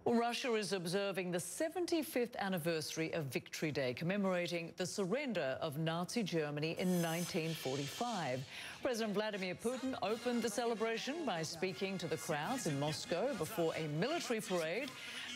Well, Russia is observing the 75th anniversary of Victory Day, commemorating the surrender of Nazi Germany in 1945. President Vladimir Putin opened the celebration by speaking to the crowds in Moscow before a military parade,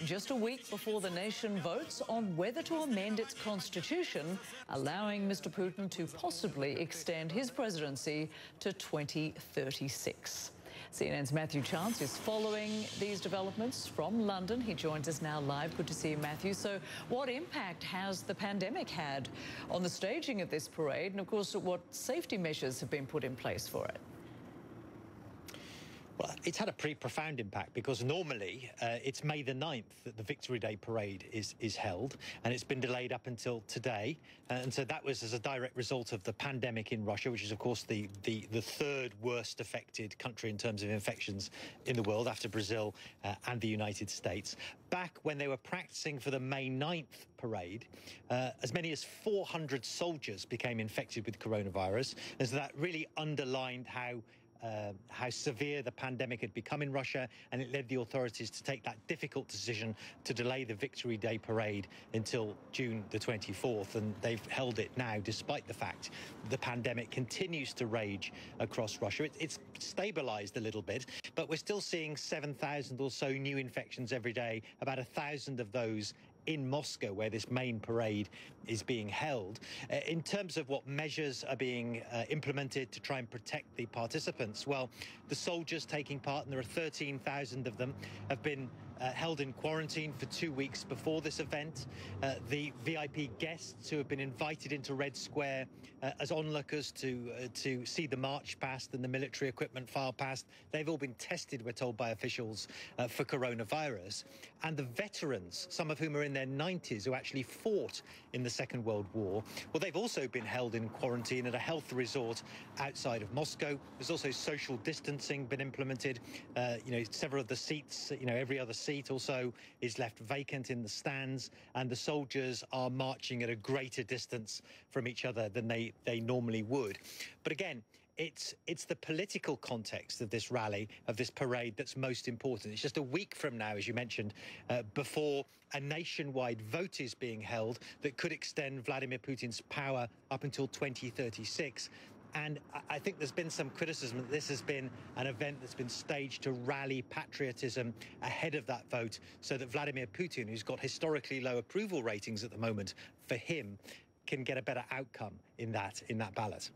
just a week before the nation votes on whether to amend its constitution, allowing Mr. Putin to possibly extend his presidency to 2036. CNN's Matthew Chance is following these developments from London. He joins us now live. Good to see you, Matthew. So what impact has the pandemic had on the staging of this parade? And, of course, what safety measures have been put in place for it? Well, it's had a pretty profound impact because normally it's May the 9th that the Victory Day parade is held, and it's been delayed up until today. And so that was as a direct result of the pandemic in Russia, which is, of course, the third worst affected country in terms of infections in the world after Brazil and the United States. Back when they were practicing for the May 9th parade, as many as 400 soldiers became infected with coronavirus. And so that really underlined how severe the pandemic had become in Russia, and it led the authorities to take that difficult decision to delay the Victory Day parade until June the 24th. And they've held it now, despite the fact the pandemic continues to rage across Russia. It's stabilized a little bit, but we're still seeing 7,000 or so new infections every day, about 1,000 of those in Moscow, where this main parade is being held. In terms of what measures are being implemented to try and protect the participants, well, the soldiers taking part, and there are 13,000 of them, have been held in quarantine for 2 weeks before this event. The VIP guests who have been invited into Red Square as onlookers to see the march past and the military equipment file past, they've all been tested, we're told by officials, for coronavirus. And the veterans, some of whom are in their 90s, who actually fought in the Second World War, well, they've also been held in quarantine at a health resort outside of Moscow. There's also social distancing been implemented. Several of the seats, every other seat also is left vacant in the stands, and the soldiers are marching at a greater distance from each other than they normally would. But again, it's the political context of this rally, of this parade, that's most important. It's just a week from now, as you mentioned, before a nationwide vote is being held that could extend Vladimir Putin's power up until 2036. And I think there's been some criticism that this has been an event that's been staged to rally patriotism ahead of that vote, so that Vladimir Putin, who's got historically low approval ratings at the moment, for him, can get a better outcome in that ballot.